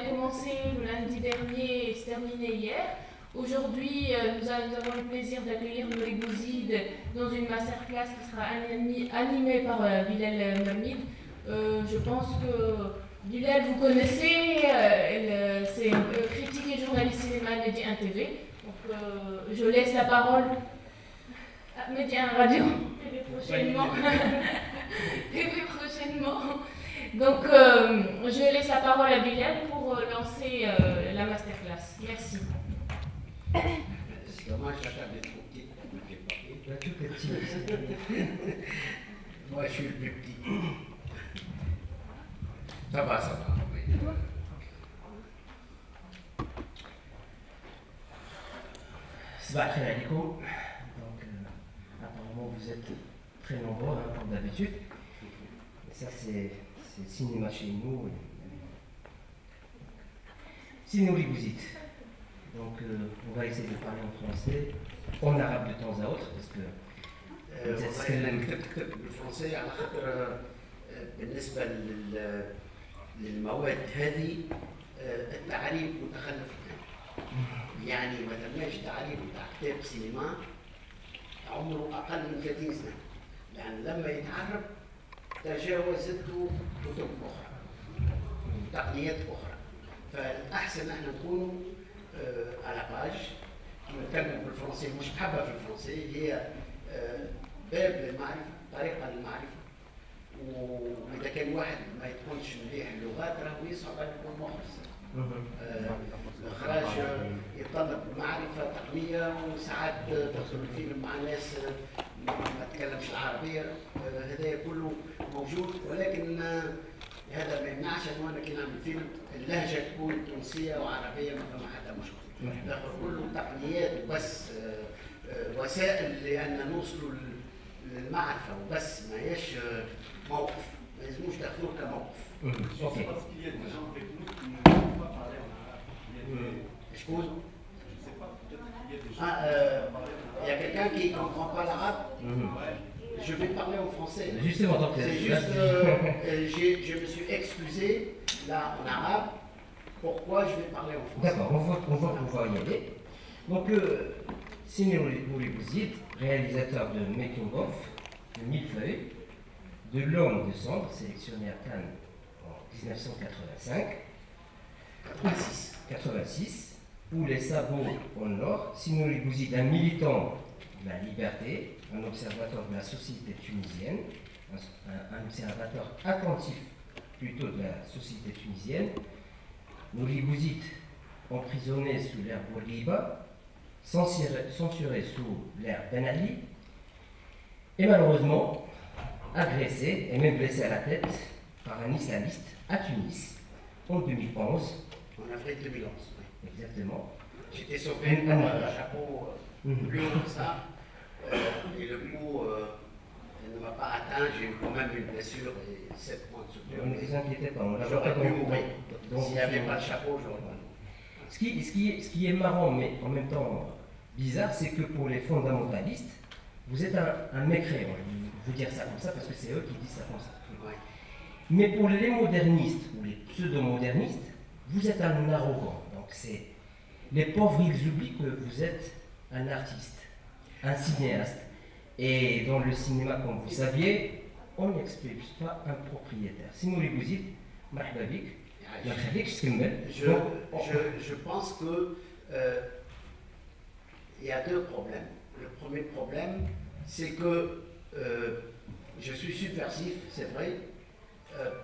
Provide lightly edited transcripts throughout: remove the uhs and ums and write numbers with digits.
commencé le lundi dernier et se terminé hier. Aujourd'hui, nous avons le plaisir d'accueillir Nouri Bouzid dans une masterclass qui sera animée par Bilal Mamid. Je pense que Bilal, vous connaissez, c'est critique et journaliste cinéma à Média 1 TV. Donc, je laisse la parole à Média 1 Radio TV prochainement. TV prochainement. Donc, je laisse la parole à Bilal pour lancer la masterclass. Merci. C'est dommage, la table est trop petite pour me déporter. Tu es tout petit. Moi, je suis le plus petit. Ça va, ça va. Oui. Sabat khayr alaikum. Donc, apparemment, vous êtes très nombreux, hein, comme d'habitude. Et ça, c'est le cinéma chez nous. C'est Nouri Bouzid. Donc, on va essayer de parler en français, en arabe de temps à autre, parce que كتبت بالفرنسي على خاطر بالنسبه للمواد هذه التعريب متخلف يعني ما ثماش تعريب بتاع كتاب سينما عمره اقل من 30 سنه لان لما يتعرب تجاوزته كتب اخرى تقنيات اخرى فالاحسن احنا نكونوا على باج نتكلم بالفرنسي مش محبه في الفرنسي هي باب للمعرفه طريقه للمعرفه واذا كان واحد ما يتقنش مليح اللغات راهو يصعب عليه يكون مخلص الاخراج يتطلب معرفه تقنيه وساعات تدخل الفيلم مع ناس ما تتكلمش العربيه هذا كله موجود ولكن هذا ما يمنعش انه انا كي نعمل فيلم اللهجه تكون تونسيه وعربيه ما فما حتى مشكله الاخر كله تقنيات وبس وسائل لان نوصلوا للمعرفه وبس ما هيش موقف ما لازموش تاخذوه كموقف. شكون؟ Il y a quelqu'un qui ne comprend pas l'arabe. Je vais parler en français. Justement, donc c'est juste, je me suis excusé là en arabe. Pourquoi je vais parler en français? D'accord, on va y aller. Donc, c'est Nouri Bouzid, réalisateur de Making of, de Millefeuille, de L'Homme de Cendre, sélectionné à Cannes en 1986, ou Les Sabots au Nord. C'est Nouri Bouzid, un militant de la liberté, un observateur de la société tunisienne, un observateur attentif plutôt de la société tunisienne. Nouri Bouzid, emprisonné sous l'ère Bourguiba, censuré sous l'ère Ben Ali, et malheureusement agressé et même blessé à la tête par un islamiste à Tunis en 2011. En avril 2011, oui. Exactement. J'étais sauvé par un chapeau plus haut que ça, et le coup ne m'a pas atteint, j'ai eu quand même une blessure et 7 points de suture. Ne vous inquiétez pas, j'aurais pu mourir. S'il n'y avait pas de chapeau, j'aurais pas mourir. Ce qui est marrant, mais en même temps bizarre, c'est que pour les fondamentalistes, vous êtes un mécréant. Je vais vous dire ça comme ça parce que c'est eux qui disent ça comme ça. Ouais. Mais pour les modernistes ou les pseudo-modernistes, vous êtes un arrogant. Donc les pauvres, ils oublient que vous êtes un artiste, un cinéaste. Et dans le cinéma, comme vous saviez, on n'expulse pas un propriétaire. C'est Nouri Bouzid, marhaba bik. Je pense que il y a deux problèmes. Le premier problème, c'est que je suis subversif, c'est vrai,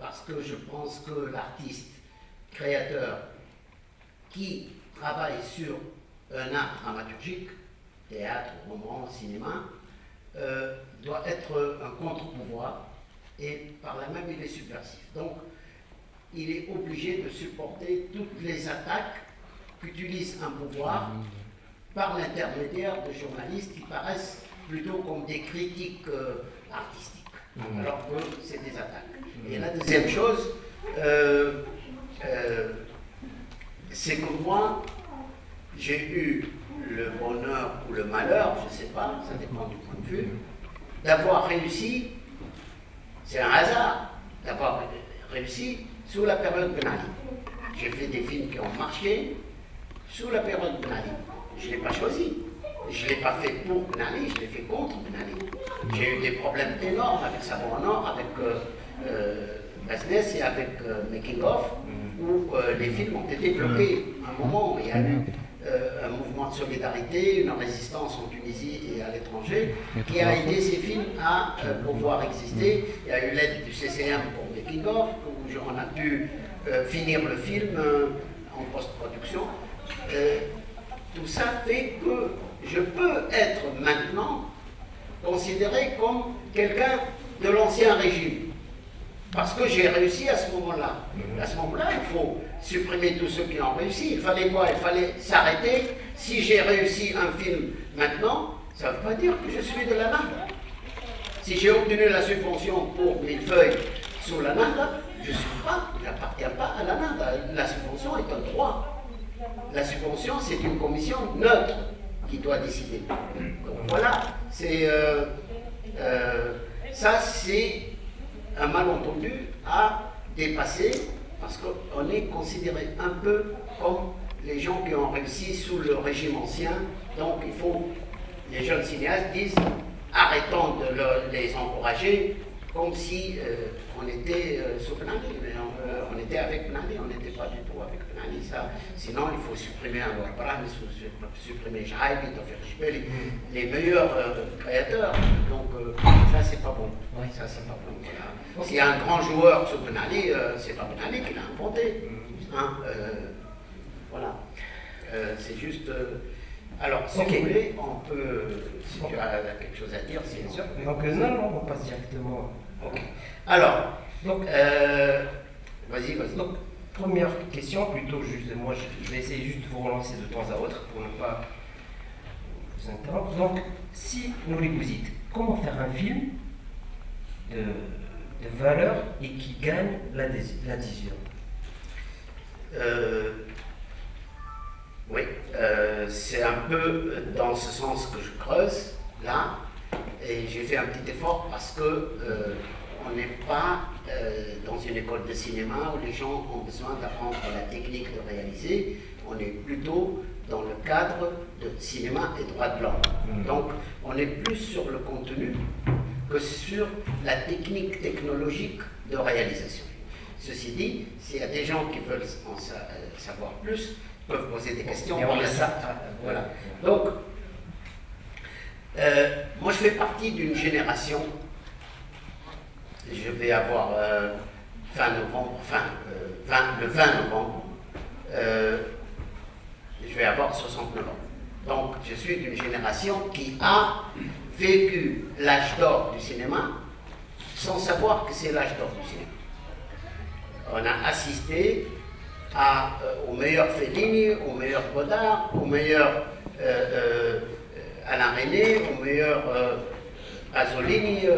parce que je pense que l'artiste créateur qui travaille sur un art dramaturgique, théâtre, roman, cinéma, doit être un contre-pouvoir et par là même il est subversif. Donc, il est obligé de supporter toutes les attaques qu'utilise un pouvoir par l'intermédiaire de journalistes qui paraissent plutôt comme des critiques artistiques, alors que c'est des attaques. Et la deuxième chose, c'est que moi, j'ai eu le bonheur ou le malheur, je ne sais pas, ça dépend du point de vue, d'avoir réussi, c'est un hasard, d'avoir réussi sous la période Ben Ali. J'ai fait des films qui ont marché sous la période Ben Ali. Je ne l'ai pas choisi. Je ne l'ai pas fait pour Ben Ali, je l'ai fait contre Ben Ali. J'ai eu des problèmes énormes avec Sabor Nord, avec Business et avec Making of, où les films ont été bloqués. À un moment, il y a eu un mouvement de solidarité, une résistance en Tunisie et à l'étranger, qui a aidé ces films à pouvoir exister. Il y a eu l'aide du CCM pour Making of, où on a pu finir le film en post-production. Tout ça fait que je peux être maintenant considéré comme quelqu'un de l'ancien régime. Parce que j'ai réussi à ce moment-là. À ce moment-là, il faut supprimer tous ceux qui ont réussi. Il fallait quoi? Il fallait s'arrêter. Si j'ai réussi un film maintenant, ça ne veut pas dire que je suis de la NAFDA. Si j'ai obtenu la subvention pour Millefeuille sous la NAFDA, je n'appartiens pas à la NAFDA. La subvention est un droit. La subvention, c'est une commission neutre qui doit décider. Donc voilà, ça c'est un malentendu à dépasser parce qu'on est considéré un peu comme les gens qui ont réussi sous le régime ancien. Donc il faut, les jeunes cinéastes disent, arrêtons de les encourager comme si on était sous Ben Ali, mais on était avec Ben Ali, on n'était pas du tout avec Ben Ali. Ça, sinon, il faut supprimer Anwar Brahim, supprimer Jaïbi, Tawfiq Jbeli, les meilleurs créateurs. Donc, ça, c'est pas bon. Oui, ça, c'est pas bon. Voilà. S'il y a un grand joueur sous Ben Ali, c'est pas Ben Ali qui l'a inventé. Hein, voilà. C'est juste. Alors, si vous voulez, on peut. Si tu as quelque chose à dire, c'est bien sûr. Donc, non, on passe directement. Ok. Alors, donc, vas-y. Donc, première question, plutôt juste, moi je vais essayer juste de vous relancer de temps à autre pour ne pas vous interrompre. Donc, si Nouri Bouzid, comment faire un film de valeur et qui gagne l'adhésion? Oui, c'est un peu dans ce sens que je creuse là, et j'ai fait un petit effort parce que on n'est pas dans une école de cinéma où les gens ont besoin d'apprendre la technique de réaliser. On est plutôt dans le cadre de cinéma et droit de l'homme. Donc, on est plus sur le contenu que sur la technique technologique de réalisation. Ceci dit, s'il y a des gens qui veulent en savoir plus, peuvent poser des questions. Voilà. Donc, moi je fais partie d'une génération. Je vais avoir le 20 novembre, je vais avoir 69 ans. Donc je suis d'une génération qui a vécu l'âge d'or du cinéma sans savoir que c'est l'âge d'or du cinéma. On a assisté au meilleur Fellini, au meilleur Godard, au meilleur Alain Resnais, au meilleur Pasolini.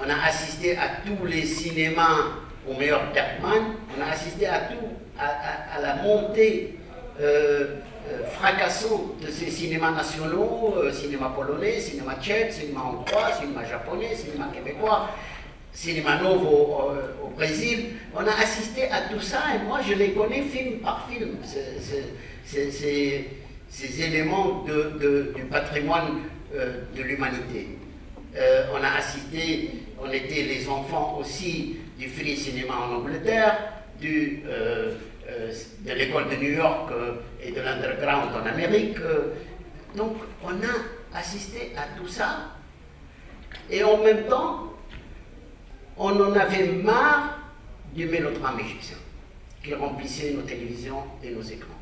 On a assisté à tous les cinémas, au meilleur Bergman. On a assisté à tout, à la montée fracassante de ces cinémas nationaux, cinéma polonais, cinéma tchèque, cinéma hongrois, cinéma japonais, cinéma québécois, cinéma novo au Brésil. On a assisté à tout ça et moi je les connais film par film, ces éléments du patrimoine de l'humanité. On a assisté, on était les enfants aussi du Free Cinéma en Angleterre, de l'école de New York et de l'underground en Amérique. Donc on a assisté à tout ça et en même temps on en avait marre du mélodrame égyptien qui remplissait nos télévisions et nos écrans.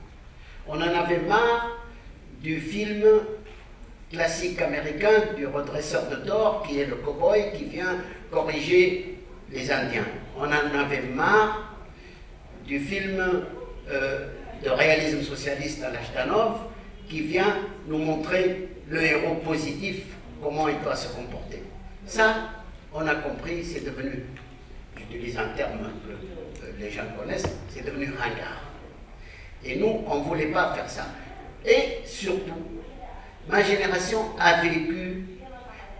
On en avait marre du film classique américain du redresseur de tort qui est le cow-boy qui vient corriger les Indiens. On en avait marre du film de réalisme socialiste à l'Ajdanov qui vient nous montrer le héros positif, comment il doit se comporter. Ça, on a compris, c'est devenu, j'utilise un terme que les gens connaissent, c'est devenu ringard. Et nous, on ne voulait pas faire ça. Et surtout, ma génération a vécu,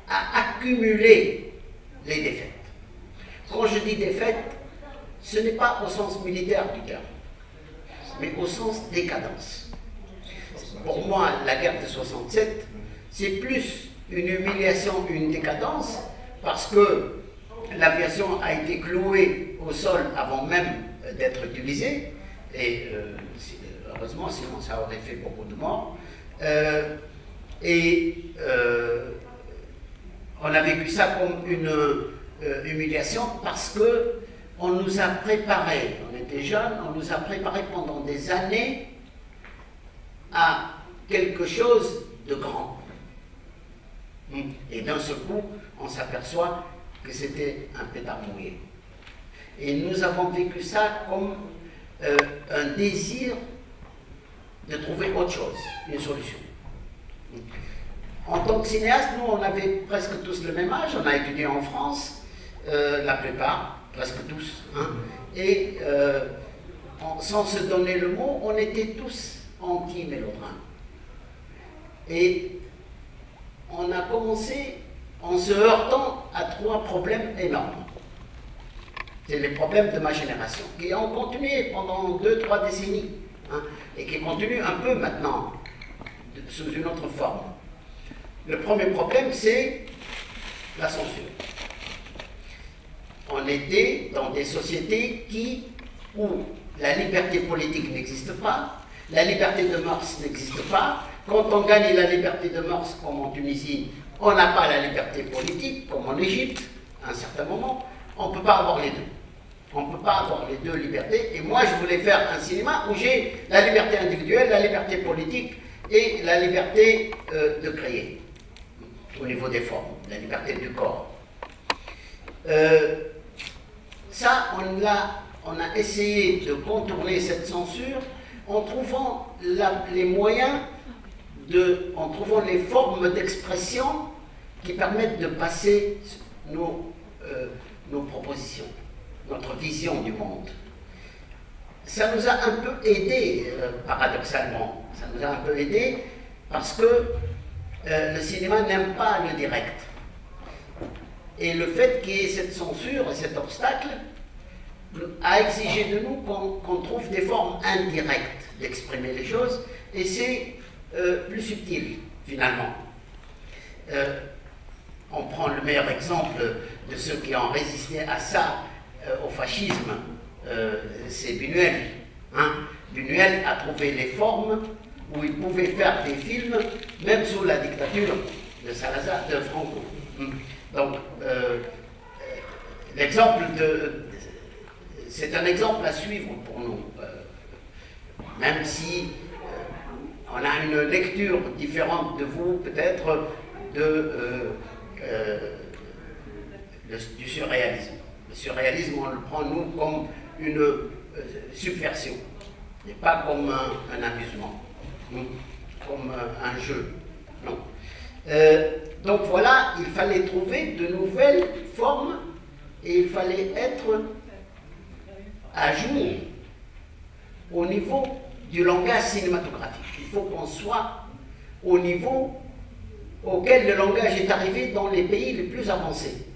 a accumulé les défaites. Quand je dis défaite, ce n'est pas au sens militaire du terme. mais au sens décadence. Pour moi, la guerre de 67, c'est plus une humiliation, une décadence, parce que l'aviation a été clouée au sol avant même d'être utilisée, et heureusement, sinon ça aurait fait beaucoup de morts. On a vécu ça comme une humiliation parce que on nous a préparés, on était jeunes, on nous a préparés pendant des années à quelque chose de grand. Et d'un seul coup, on s'aperçoit que c'était un pétard mouillé. Et nous avons vécu ça comme un désir de trouver autre chose, une solution. En tant que cinéaste, nous, on avait presque tous le même âge, on a étudié en France, la plupart, presque tous, hein, et sans se donner le mot, on était tous anti-mélodrame. Et on a commencé en se heurtant à 3 problèmes énormes. C'est les problèmes de ma génération, qui ont continué pendant 2-3 décennies, hein, et qui continuent un peu maintenant, sous une autre forme. Le premier problème, c'est la censure. On était dans des sociétés où la liberté politique n'existe pas, la liberté de mœurs n'existe pas. Quand on gagne la liberté de mœurs, comme en Tunisie, on n'a pas la liberté politique, comme en Égypte, à un certain moment. On ne peut pas avoir les deux. On ne peut pas avoir les deux libertés. Et moi, je voulais faire un cinéma où j'ai la liberté individuelle, la liberté politique et la liberté de créer, au niveau des formes, la liberté du corps. Ça, on a essayé de contourner cette censure en trouvant les moyens, en trouvant les formes d'expression qui permettent de passer nos propositions, notre vision du monde. Ça nous a un peu aidé, paradoxalement. Ça nous a un peu aidé parce que le cinéma n'aime pas le direct. Et le fait qu'il y ait cette censure et cet obstacle a exigé de nous qu'on trouve des formes indirectes d'exprimer les choses, et c'est plus subtil, finalement. On prend le meilleur exemple de ceux qui ont résisté à ça, au fascisme, c'est Buñuel. Hein? Buñuel a trouvé les formes où il pouvait faire des films, même sous la dictature de Salazar, de Franco. Donc, l'exemple c'est un exemple à suivre pour nous, même si on a une lecture différente de vous, peut-être, du surréalisme. Le surréalisme, on le prend, nous, comme une subversion, et pas comme un amusement, comme un jeu. Non. Donc voilà, il fallait trouver de nouvelles formes et il fallait être à jour au niveau du langage cinématographique. Il faut qu'on soit au niveau auquel le langage est arrivé dans les pays les plus avancés.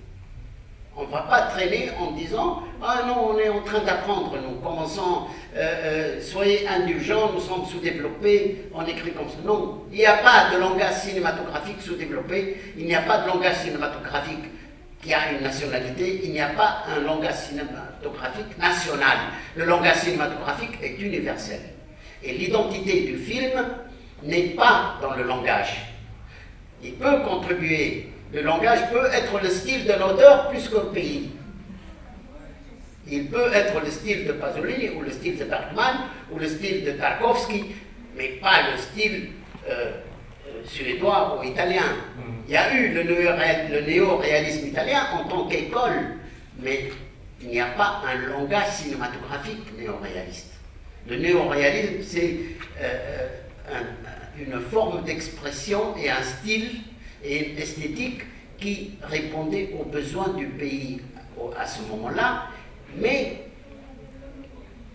On ne va pas traîner en disant « Ah non, on est en train d'apprendre, nous commençons, soyez indulgents, nous sommes sous-développés, on écrit comme ça. » Non, il n'y a pas de langage cinématographique sous-développé, il n'y a pas de langage cinématographique qui a une nationalité, il n'y a pas un langage cinématographique national. Le langage cinématographique est universel. Et l'identité du film n'est pas dans le langage. Il peut contribuer. Le langage peut être le style d'un auteur plus qu'un pays. Il peut être le style de Pasolini, ou le style de Bergman, ou le style de Tarkovsky, mais pas le style suédois ou italien. Il y a eu le néo-réalisme italien en tant qu'école, mais il n'y a pas un langage cinématographique néo-réaliste. Le néo-réalisme, c'est une forme d'expression et un style et une esthétique qui répondait aux besoins du pays à ce moment-là, mais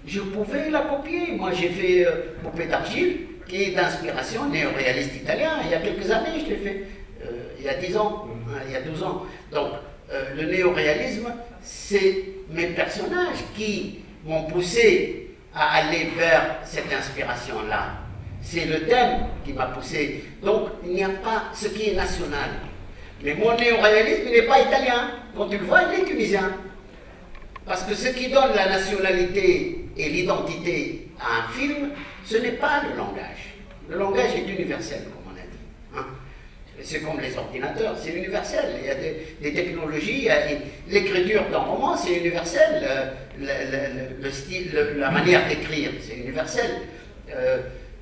je pouvais la copier. Moi, j'ai fait Poupée d'argile, qui est d'inspiration néo-réaliste italien. Il y a quelques années, je l'ai fait, il y a 10 ans, il y a 12 ans. Donc, le néo-réalisme, c'est mes personnages qui m'ont poussé à aller vers cette inspiration-là. C'est le thème qui m'a poussé. Donc, il n'y a pas ce qui est national. Mais mon néo-réalisme, il n'est pas italien. Quand tu le vois, il est tunisien. Parce que ce qui donne la nationalité et l'identité à un film, ce n'est pas le langage. Le langage est universel, comme on a dit. Hein. C'est comme les ordinateurs, c'est universel. Il y a des technologies, l'écriture d'un roman, c'est universel. Le style, la manière d'écrire, c'est universel.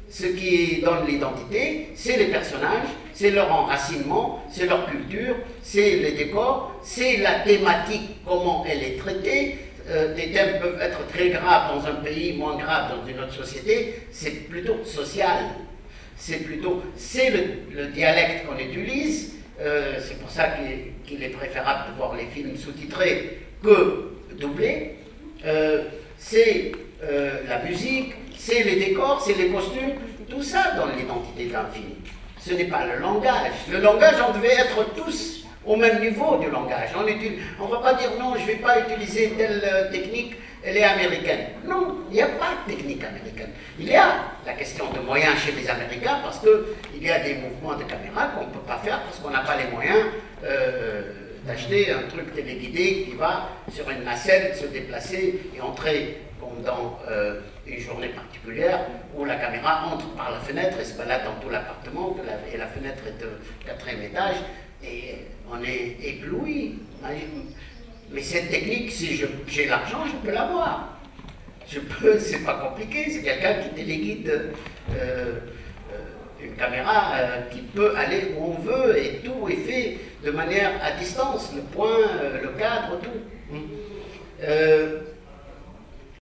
Ce qui donne l'identité, c'est les personnages, c'est leur enracinement, c'est leur culture, c'est les décors, c'est la thématique, comment elle est traitée. Des thèmes peuvent être très graves dans un pays, moins graves dans une autre société. C'est plutôt social. C'est le dialecte qu'on utilise. C'est pour ça qu'il est préférable de voir les films sous-titrés que doublés. C'est la musique, c'est les décors, c'est les costumes, tout ça donne l'identité d'un film. Ce n'est pas le langage. Le langage, on devait être tous au même niveau du langage. On ne va pas dire non, je ne vais pas utiliser telle technique, elle est américaine. Non, il n'y a pas de technique américaine. Il y a la question de moyens chez les Américains parce qu'il y a des mouvements de caméra qu'on ne peut pas faire parce qu'on n'a pas les moyens d'acheter un truc téléguidé qui va sur une nacelle se déplacer et entrer comme dans une journée particulière où la caméra entre par la fenêtre et se balade dans tout l'appartement et la fenêtre est de 4e étage et on est ébloui. Mais cette technique, si j'ai l'argent, je peux l'avoir. C'est pas compliqué, c'est quelqu'un qui téléguide une caméra qui peut aller où on veut et tout est fait de manière à distance, le point, le cadre, tout.